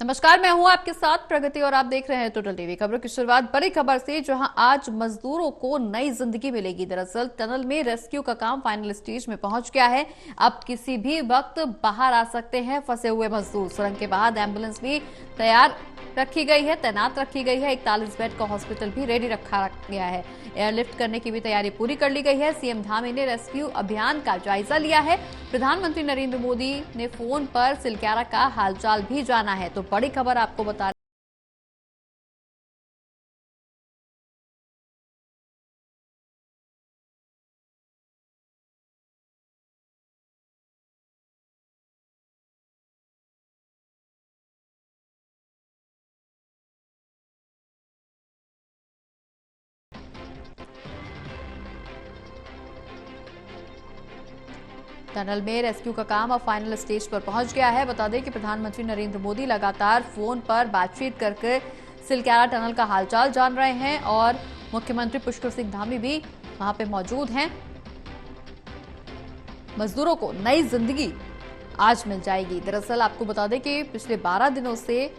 नमस्कार, मैं हूं आपके साथ प्रगति और आप देख रहे हैं टोटल टीवी। खबरों की शुरुआत बड़ी खबर से, जहां आज मजदूरों को नई जिंदगी मिलेगी। दरअसल टनल में रेस्क्यू का काम फाइनल स्टेज में पहुंच गया है। अब किसी भी वक्त बाहर आ सकते हैं फंसे हुए मजदूर। सुरंग के बाद एम्बुलेंस भी तैनात रखी गई है। 41 बेड का हॉस्पिटल भी रेडी रखा गया है। एयरलिफ्ट करने की भी तैयारी पूरी कर ली गई है। सीएम धामी ने रेस्क्यू अभियान का जायजा लिया है। प्रधानमंत्री नरेंद्र मोदी ने फोन पर सिलक्यारा का हालचाल भी जाना है। तो बड़ी खबर आपको बता टनल में रेस्क्यू का काम अब फाइनल स्टेज पर पहुंच गया है। बता दें कि प्रधानमंत्री नरेंद्र मोदी लगातार फोन पर बातचीत करके सिलक्यारा टनल का हालचाल जान रहे हैं और मुख्यमंत्री पुष्कर सिंह धामी भी वहां पे मौजूद हैं। मजदूरों को नई जिंदगी आज मिल जाएगी। दरअसल आपको बता दें कि पिछले 12 दिनों से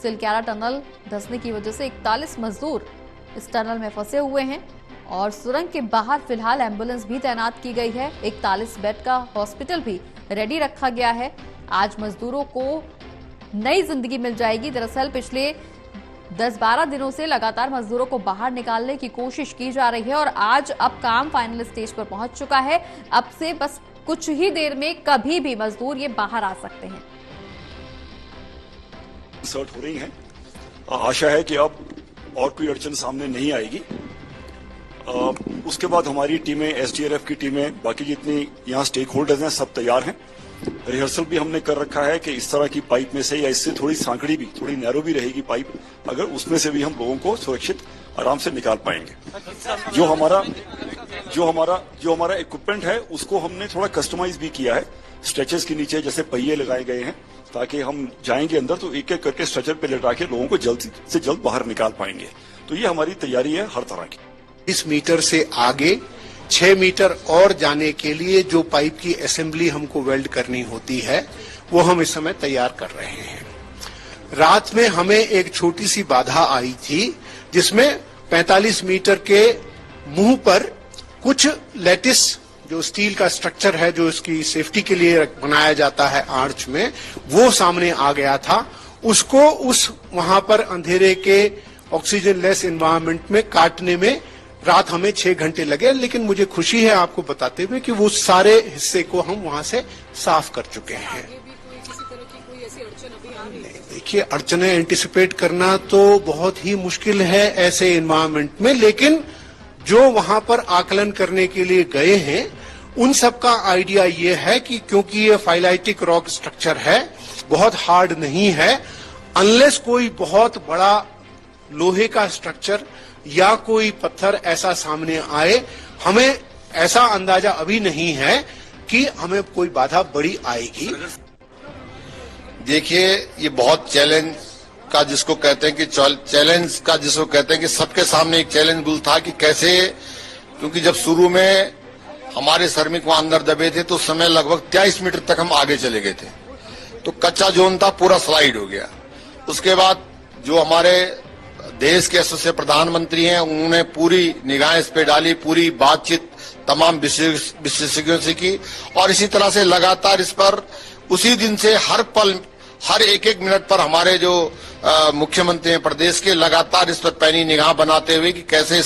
सिलक्यारा टनल धंसने की वजह से 41 मजदूर इस टनल में फंसे हुए हैं और सुरंग के बाहर फिलहाल एम्बुलेंस भी तैनात की गई है। 41 बेड का हॉस्पिटल भी रेडी रखा गया है। आज मजदूरों को नई जिंदगी मिल जाएगी। दरअसल पिछले 10-12 दिनों से लगातार मजदूरों को बाहर निकालने की कोशिश की जा रही है और आज अब काम फाइनल स्टेज पर पहुंच चुका है। अब से बस कुछ ही देर में कभी भी मजदूर ये बाहर आ सकते हैं। इंसर्ट हो रही हैं। आशा है कि अब और कोई अड़चन सामने नहीं आएगी। उसके बाद हमारी टीमें, एसडीआरएफ की टीमें, बाकी जितनी यहाँ स्टेक होल्डर्स हैं, सब तैयार हैं। रिहर्सल भी हमने कर रखा है कि इस तरह की पाइप में से या इससे थोड़ी सांकड़ी भी, थोड़ी नैरो भी रहेगी पाइप, अगर उसमें से भी हम लोगों को सुरक्षित आराम से निकाल पाएंगे। जो हमारा इक्विपमेंट है उसको हमने थोड़ा कस्टमाइज भी किया है। स्ट्रेचर्स के नीचे जैसे पहिए लगाए गए हैं ताकि हम जाएंगे अंदर तो एक एक करके स्ट्रेचर पे लटा के लोगों को जल्द से जल्द बाहर निकाल पाएंगे। तो ये हमारी तैयारी है हर तरह की। 20 मीटर से आगे 6 मीटर और जाने के लिए जो पाइप की असेंबली हमको वेल्ड करनी होती है वो हम इस समय तैयार कर रहे हैं। रात में हमें एक छोटी सी बाधा आई थी जिसमें 45 मीटर के मुंह पर कुछ लैटिस, जो स्टील का स्ट्रक्चर है जो इसकी सेफ्टी के लिए बनाया जाता है आर्च में, वो सामने आ गया था। उसको वहां पर अंधेरे के ऑक्सीजन लेस एनवायरनमेंट में काटने में रात हमें 6 घंटे लगे, लेकिन मुझे खुशी है आपको बताते हुए कि वो सारे हिस्से को हम वहां से साफ कर चुके हैं। देखिए, अड़चनें एंटिसिपेट करना तो बहुत ही मुश्किल है ऐसे एनवायरनमेंट में, लेकिन जो वहां पर आकलन करने के लिए गए हैं उन सब का आइडिया ये है कि क्योंकि ये फाइलाइटिक रॉक स्ट्रक्चर है, बहुत हार्ड नहीं है, अनलेस कोई बहुत बड़ा लोहे का स्ट्रक्चर या कोई पत्थर ऐसा सामने आए, हमें ऐसा अंदाजा अभी नहीं है कि हमें कोई बाधा बड़ी आएगी। देखिए, ये बहुत चैलेंज का जिसको कहते हैं कि सबके सामने एक चैलेंज बुल था कि कैसे, क्योंकि जब शुरू में हमारे श्रमिक वहां अंदर दबे थे तो समय लगभग 23 मीटर तक हम आगे चले गए थे, तो कच्चा जोन था पूरा स्लाइड हो गया। उसके बाद जो हमारे देश के यशस्वी प्रधानमंत्री हैं उन्होंने पूरी निगाह इस पे डाली, पूरी बातचीत तमाम विशेषज्ञों से की और इसी तरह से लगातार इस पर उसी दिन से हर पल, हर एक मिनट पर हमारे जो मुख्यमंत्री हैं प्रदेश के, लगातार इस पर पैनी निगाह बनाते हुए कि कैसे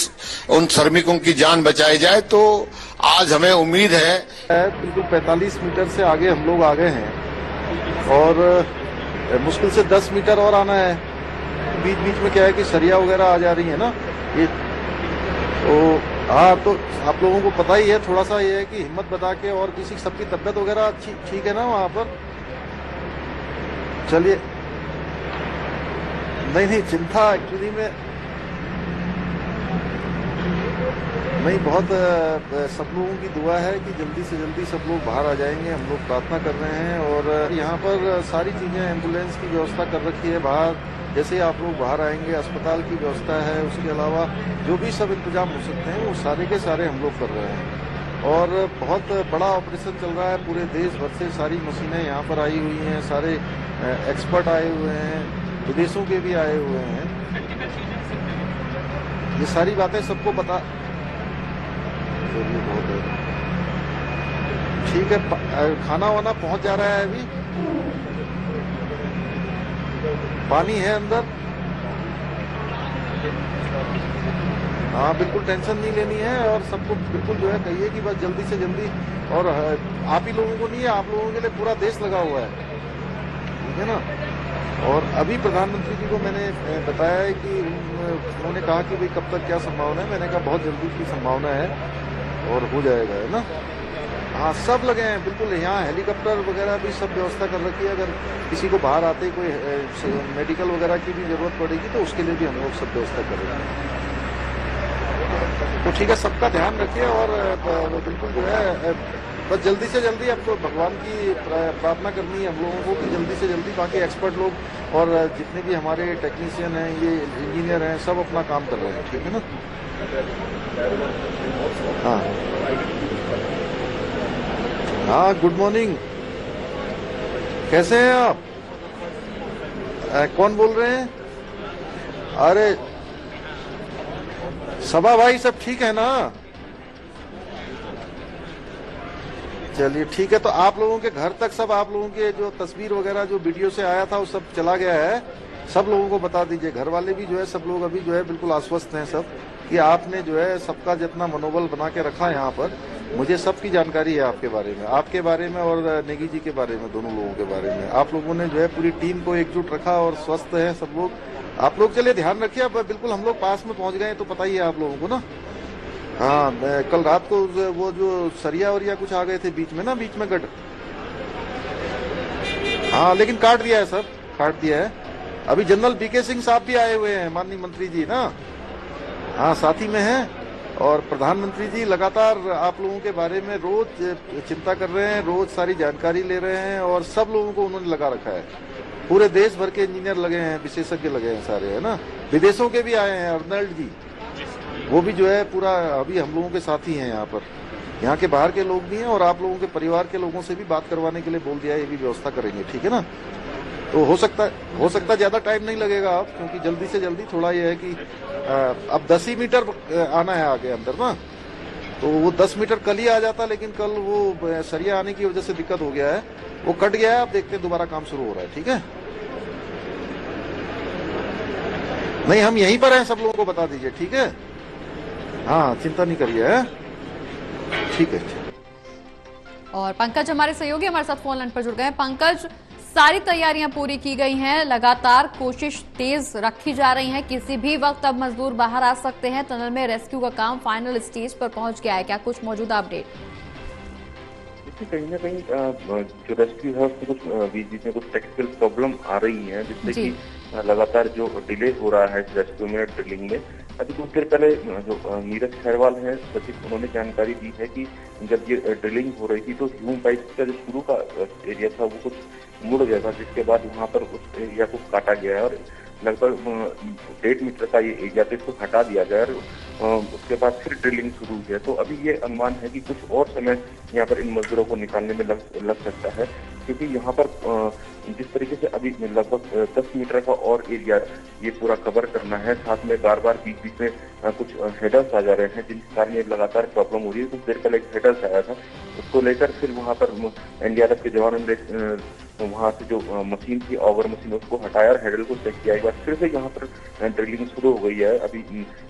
उन श्रमिकों की जान बचाई जाए। तो आज हमें उम्मीद है बिल्कुल 45 मीटर से आगे हम लोग आ गए हैं और मुश्किल से 10 मीटर और आना है। बीच बीच में क्या है कि सरिया वगैरह आ जा रही है ना, ये तो हाँ, तो आप लोगों को पता ही है। थोड़ा सा ये है कि हिम्मत बता के, और किसी सबकी तबीयत वगैरह ठीक है ना वहाँ पर, चलिए। नहीं, चिंता एक्चुअली में नहीं, बहुत सब लोगों की दुआ है कि जल्दी से जल्दी सब लोग बाहर आ जाएंगे। हम लोग प्रार्थना कर रहे हैं और यहाँ पर सारी चीजें, एम्बुलेंस की व्यवस्था कर रखी है बाहर। जैसे आप लोग बाहर आएंगे, अस्पताल की व्यवस्था है, उसके अलावा जो भी सब इंतजाम हो सकते हैं वो सारे के सारे हम लोग कर रहे हैं। और बहुत बड़ा ऑपरेशन चल रहा है, पूरे देश भर से सारी मशीनें यहाँ पर आई हुई हैं, सारे एक्सपर्ट आए हुए हैं। विदेशों के भी आए हुए हैं। ये सारी बातें सबको पता, चलिए बहुत है, ठीक है। खाना वाना पहुंच जा रहा है, अभी पानी है अंदर। हाँ बिल्कुल टेंशन नहीं लेनी है और सबको बिल्कुल जो है कहिए कि बस जल्दी से जल्दी, और आप ही लोगों को नहीं है, आप लोगों के लिए पूरा देश लगा हुआ है, ठीक है ना। और अभी प्रधानमंत्री जी को मैंने बताया है कि उन्होंने कहा कि भाई कब तक क्या संभावना है, मैंने कहा बहुत जल्दी की संभावना है और हो जाएगा, है ना। हाँ सब लगे हैं बिल्कुल, यहाँ हेलीकॉप्टर वगैरह भी सब व्यवस्था कर रखी है। अगर किसी को बाहर आते ही कोई मेडिकल वगैरह की भी जरूरत पड़ेगी तो उसके लिए भी हम लोग सब व्यवस्था कर रहे हैं। तो ठीक है, सबका ध्यान रखिए और बिल्कुल जो है बस जल्दी से जल्दी अब तो भगवान की प्रार्थना करनी है हम लोगों को कि जल्दी से जल्दी बाकी एक्सपर्ट लोग और जितने भी हमारे टेक्नीशियन हैं, ये इंजीनियर हैं, सब अपना काम कर रहे हैं, ठीक है ना। हाँ हाँ, गुड मॉर्निंग, कैसे हैं आप? कौन बोल रहे हैं? अरे सबा भाई सब ठीक है ना? चलिए ठीक है, तो आप लोगों के घर तक सब आप लोगों के जो तस्वीर वगैरह जो वीडियो से आया था वो सब चला गया है, सब लोगों को बता दीजिए। घर वाले भी जो है सब लोग अभी जो है बिल्कुल आश्वस्त हैं सब कि आपने जो है सबका जितना मनोबल बना के रखा है यहाँ पर। मुझे सबकी जानकारी है आपके बारे में और नेगी जी के बारे में, दोनों लोगों के बारे में। आप लोगों ने जो है पूरी टीम को एकजुट रखा और स्वस्थ है सब लोग। आप लोग चलिए ध्यान रखिए, अब बिल्कुल हम लोग पास में पहुंच गए तो पता ही है आप लोगों को ना। हाँ कल रात को वो जो सरिया वरिया कुछ आ गए थे बीच में ना, बीच में गढ़, हाँ लेकिन काट दिया है सब, काट दिया है। अभी जनरल बीके सिंह साहब भी आए हुए हैं, माननीय मंत्री जी ना, हाँ साथी में हैं। और प्रधानमंत्री जी लगातार आप लोगों के बारे में रोज चिंता कर रहे हैं, रोज सारी जानकारी ले रहे हैं और सब लोगों को उन्होंने लगा रखा है। पूरे देश भर के इंजीनियर लगे हैं, विशेषज्ञ लगे हैं सारे, है ना। विदेशों के भी आए हैं, अर्नल्ड जी वो भी जो है पूरा अभी हम लोगों के साथ ही हैं यहाँ पर। यहाँ के बाहर के लोग भी हैं और आप लोगों के परिवार के लोगों से भी बात करवाने के लिए बोल दिया है, ये भी व्यवस्था करेंगे, ठीक है ना। तो हो सकता ज्यादा टाइम नहीं लगेगा आप, क्योंकि जल्दी से जल्दी थोड़ा ये है कि अब 10 ही मीटर आना है आगे अंदर ना, तो वो 10 मीटर कल ही आ जाता, लेकिन कल वो सरिया आने की वजह से दिक्कत हो गया है, वो कट गया है। अब देखते हैं दोबारा काम शुरू हो रहा है, ठीक है। नहीं हम यहीं पर हैं, सब लोगों को बता दीजिए, ठीक है। हाँ चिंता नहीं करिए, ठीक है। और पंकज हमारे सहयोगी हमारे साथ फोन लाइन पर जुड़ गए हैं। पंकज, सारी तैयारियां पूरी की गई हैं, लगातार कोशिश तेज रखी जा रही है, किसी भी वक्त अब मजदूर बाहर आ सकते हैं। टनल में रेस्क्यू का काम फाइनल स्टेज पर पहुंच गया है, क्या कुछ मौजूदा अपडेट? देखिए कहीं ना कहीं जो रेस्क्यू है उसमें कुछ बीच में कुछ टेक्निकल प्रॉब्लम आ रही है, जिससे कि लगातार जो डिले हो रहा है रेस्क्यू में, ड्रिलिंग में। अभी कुछ देर पहले जो नीरज खैरवाल है सचिव, उन्होंने जानकारी दी है कि जब ये ड्रिलिंग हो रही थी तो ह्यूम पाइप का जो शुरू का एरिया था वो कुछ मुड़ गया था, जिसके बाद वहाँ पर उस एरिया को काटा गया है और लगभग 1.5 मीटर का ये एरिया तो इसको हटा दिया गया और उसके बाद फिर ड्रिलिंग शुरू हुई है। तो अभी ये अनुमान है कि कुछ और समय यहाँ पर इन मजदूरों को निकालने में लग सकता है, क्योंकि यहाँ पर जिस तरीके से अभी लगभग 10 मीटर का और एरिया ये पूरा कवर करना है, साथ में बार बार बीच बीच में कुछ हेडर्स आ जा रहे हैं, जिनके कारण ये लगातार प्रॉब्लम हो रही है। कुछ देर पहले एक हेडर्स आया था, उसको लेकर फिर वहाँ पर एनडीआरएफ के जवानों ने वहाँ से जो मशीन थी, ऑवर मशीन, उसको हटाया और हेडर को चेक किया। एक बार फिर से यहाँ पर ड्रिलिंग शुरू हो गई है, अभी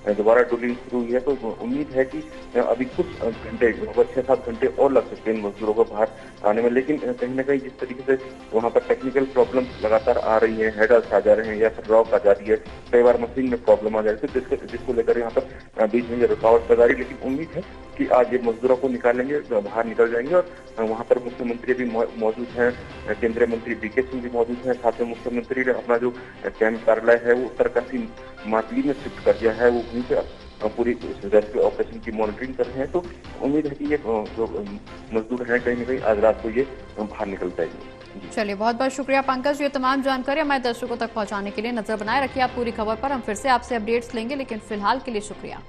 दोबारा ड्रिलिंग शुरू हुई है। तो उम्मीद है कि अभी कुछ घंटे, 6-7 घंटे और लग सकते हैं इन मजदूरों को बाहर आने में। लेकिन कहीं ना कहीं जिस तरीके से वहाँ पर टेक्निकल प्रॉब्लम लगातार आ रही है, हेडर्स आ जा रहे हैं या फिर रॉक आ जा रही है, कई बार मशीन में प्रॉब्लम आ जा रही है, जिसको लेकर यहाँ पर बीच में रुकावट पैदा रही। लेकिन उम्मीद है कि आज ये मजदूरों को निकालेंगे, बाहर निकल जाएंगे। और वहाँ पर मुख्यमंत्री भी मौजूद हैं, केंद्रीय मंत्री बीके सिंह भी मौजूद हैं। साथ में मुख्यमंत्री ने अपना जो कैंप कार्यालय है वो उत्तरकाशी मातली में शिफ्ट कर दिया है, वो वहीं पे पूरी रेस्क्यू ऑपरेशन की मॉनिटरिंग कर रहे हैं। तो उम्मीद है कि ये जो मजदूर हैं कहीं ना कहीं आज रात को ये बाहर निकल जाएंगे। चलिए बहुत बहुत शुक्रिया पंकज, ये तमाम जानकारी हमारे दर्शकों तक पहुंचाने के लिए। नजर बनाए रखिए आप पूरी खबर पर, हम फिर से आपसे अपडेट्स लेंगे, लेकिन फिलहाल के लिए शुक्रिया।